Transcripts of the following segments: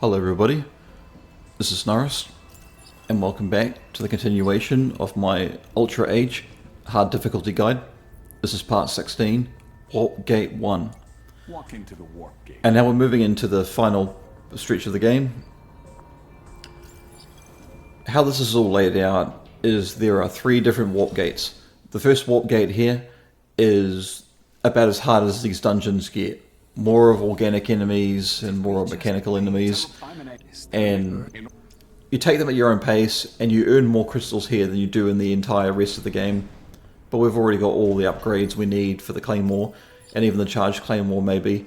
Hello everybody, this is Snarist, and welcome back to the continuation of my Ultra Age Hard Difficulty Guide. This is part 16, Warp Gate 1. Walking to the warp gate. And now we're moving into the final stretch of the game. How this is all laid out is there are 3 different warp gates. The first warp gate here is about as hard as these dungeons get. More of organic enemies and more of mechanical enemies, and you take them at your own pace and you earn more crystals here than you do in the entire rest of the game. But we've already got all the upgrades we need for the claymore, and even the charged claymore maybe,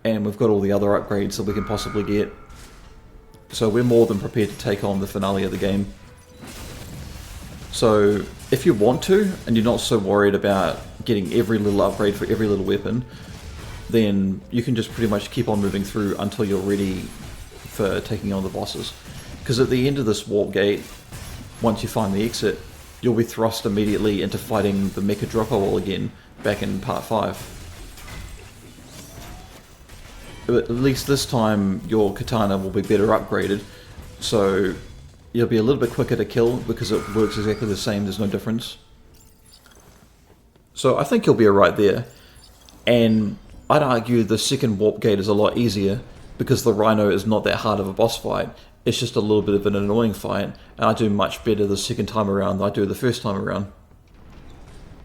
and we've got all the other upgrades that we can possibly get, so we're more than prepared to take on the finale of the game. So if you want to and you're not so worried about getting every little upgrade for every little weapon, then you can just pretty much keep on moving through until you're ready for taking on the bosses. Because at the end of this warp gate, once you find the exit, you'll be thrust immediately into fighting the Mecha Drapoel again, back in part 5. But at least this time your katana will be better upgraded, so you'll be a little bit quicker to kill because it works exactly the same, there's no difference. So I think you'll be alright there. And I'd argue the second warp gate is a lot easier because the Rhino is not that hard of a boss fight. It's just a little bit of an annoying fight, and I do much better the second time around than I do the first time around.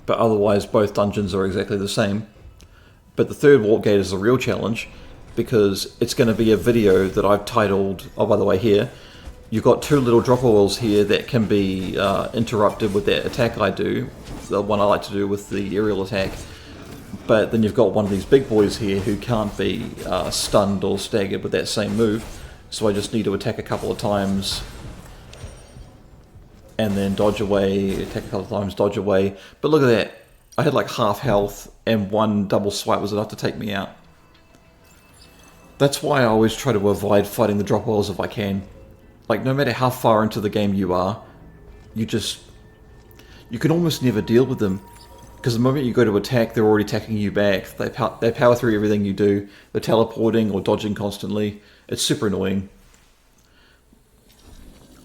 But otherwise both dungeons are exactly the same. But the third warp gate is a real challenge because it's going to be a video that I've titled, oh by the way here, you've got 2 little Drapoels here that can be interrupted with that attack I do, the one I like to do with the aerial attack. But then you've got one of these big boys here who can't be stunned or staggered with that same move, so I just need to attack a couple of times and then dodge away, attack a couple of times, dodge away. But look at that, I had like half health and one double swipe was enough to take me out. That's why I always try to avoid fighting the Drapoels if I can. Like, no matter how far into the game you are, you can almost never deal with them. Because the moment you go to attack, they're already attacking you back. They power through everything you do. They're teleporting or dodging constantly. It's super annoying.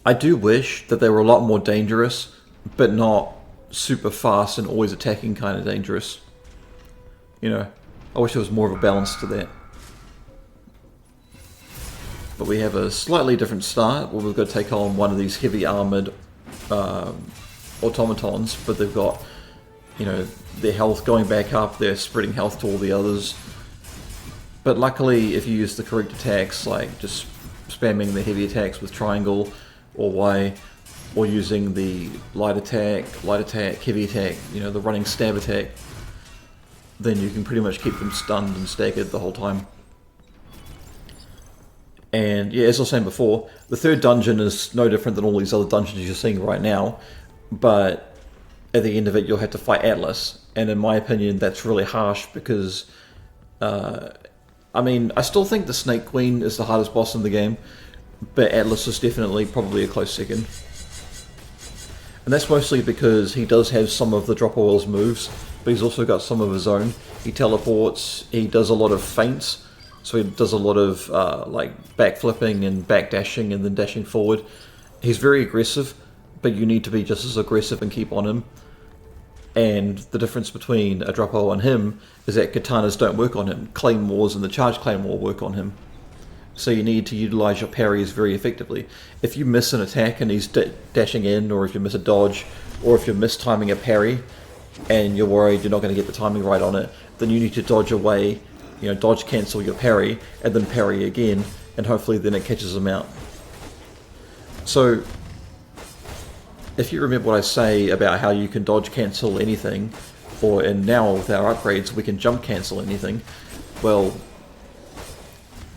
I do wish that they were a lot more dangerous, but not super fast and always attacking kind of dangerous. You know, I wish there was more of a balance to that. But we have a slightly different start, where we've got to take on one of these heavy armoured automatons, but they've got, you know, their health going back up, they're spreading health to all the others. But luckily, if you use the correct attacks, like just spamming the heavy attacks with triangle or Y, or using the light attack, heavy attack, you know, the running stab attack, then you can pretty much keep them stunned and staggered the whole time. And yeah, as I was saying before, the third dungeon is no different than all these other dungeons you're seeing right now, but at the end of it you'll have to fight Atlas, and in my opinion that's really harsh because I mean, I still think the Snake Queen is the hardest boss in the game, but Atlas is definitely probably a close second. And that's mostly because he does have some of the Drapoel's moves, but he's also got some of his own. He teleports, he does a lot of feints, so he does a lot of like backflipping and backdashing and then dashing forward. He's very aggressive, but you need to be just as aggressive and keep on him. And the difference between a Drapoel and him is that katanas don't work on him. Claymores and the charged claymore work on him. So you need to utilize your parries very effectively. If you miss an attack and he's dashing in, or if you miss a dodge, or if you're mistiming a parry and you're worried you're not going to get the timing right on it, then you need to dodge away, you know, dodge cancel your parry and then parry again, and hopefully then it catches him out. So if you remember what I say about how you can dodge cancel anything, and now with our upgrades we can jump cancel anything, well,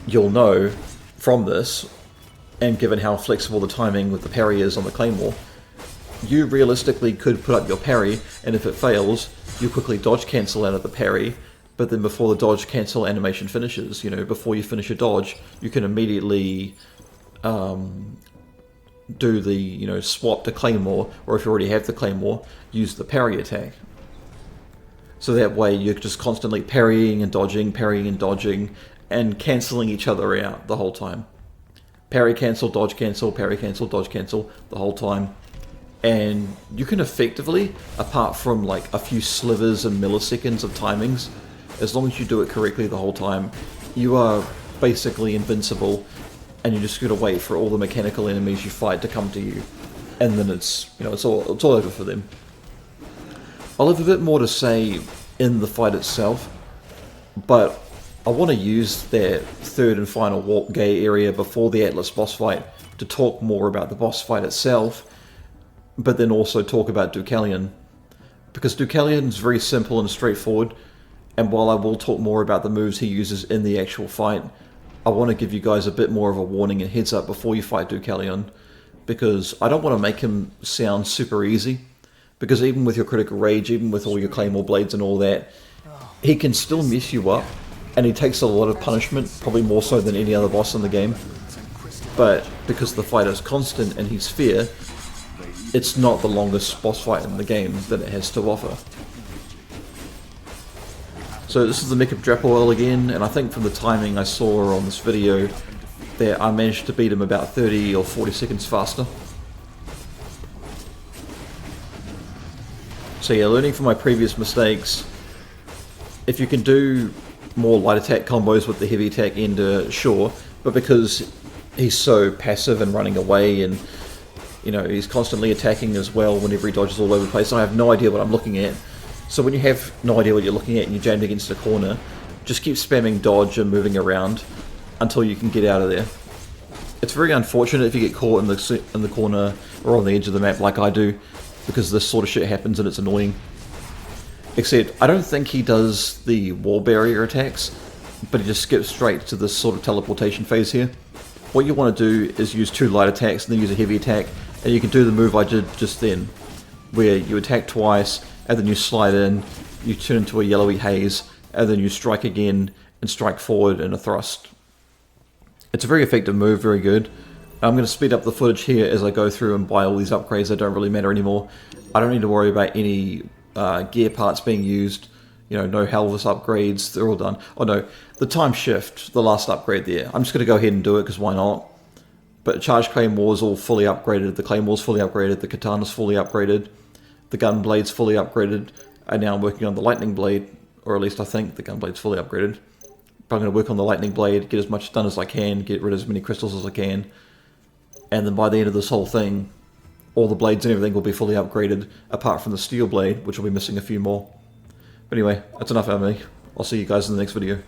you'll know from this, and given how flexible the timing with the parry is on the claymore, you realistically could put up your parry, and if it fails, you quickly dodge cancel out of the parry, but then before the dodge cancel animation finishes, you know, before you finish a dodge, you can immediately do the, you know, swap to claymore, or if you already have the claymore, use the parry attack. So that way you're just constantly parrying and dodging, and cancelling each other out the whole time. Parry cancel, dodge cancel, parry cancel, dodge cancel the whole time. And you can effectively, apart from like a few slivers and milliseconds of timings, as long as you do it correctly the whole time, you are basically invincible, and you're just going to wait for all the mechanical enemies you fight to come to you, and then it's all over for them. I'll have a bit more to say in the fight itself, but I want to use that third and final warp gate area before the Atlas boss fight to talk more about the boss fight itself, but then also talk about Deucalion, because Deucalion is very simple and straightforward, and while I will talk more about the moves he uses in the actual fight, I want to give you guys a bit more of a warning and heads up before you fight Deucalion, because I don't want to make him sound super easy, because even with your critical rage, even with all your claymore blades and all that, he can still mess you up, and he takes a lot of punishment, probably more so than any other boss in the game, but because the fight is constant and he's fair, it's not the longest boss fight in the game that it has to offer. So this is the Mecha Drapoel again, and I think from the timing I saw on this video that I managed to beat him about 30 or 40 seconds faster. So yeah, learning from my previous mistakes, if you can do more light attack combos with the heavy attack ender, sure, but because he's so passive and running away, and he's constantly attacking as well whenever he dodges all over the place, I have no idea what I'm looking at. So when you have no idea what you're looking at and you're jammed against a corner, just keep spamming dodge and moving around until you can get out of there. It's very unfortunate if you get caught in the corner or on the edge of the map like I do, because this sort of shit happens and it's annoying. Except, I don't think he does the wall barrier attacks, but he just skips straight to this sort of teleportation phase here. What you want to do is use 2 light attacks and then use a heavy attack, and you can do the move I did just then, where you attack twice, and then you slide in, you turn into a yellowy haze, and then you strike again and strike forward in a thrust. It's a very effective move, very good. I'm going to speed up the footage here as I go through and buy all these upgrades that don't really matter anymore. I don't need to worry about any gear parts being used, no Helvis upgrades, they're all done. Oh no, the time shift, the last upgrade there, I'm just going to go ahead and do it because why not. But Charge Claymore is all fully upgraded, the Claymore's fully upgraded, the Katana's fully upgraded, the Gun Blade's fully upgraded, and now I'm working on the Lightning Blade, or at least I think the Gun Blade's fully upgraded. But I'm going to work on the Lightning Blade, get as much done as I can, get rid of as many crystals as I can, and then by the end of this whole thing, all the blades and everything will be fully upgraded, apart from the Steel Blade, which will be missing a few more. But anyway, that's enough out of me. I'll see you guys in the next video.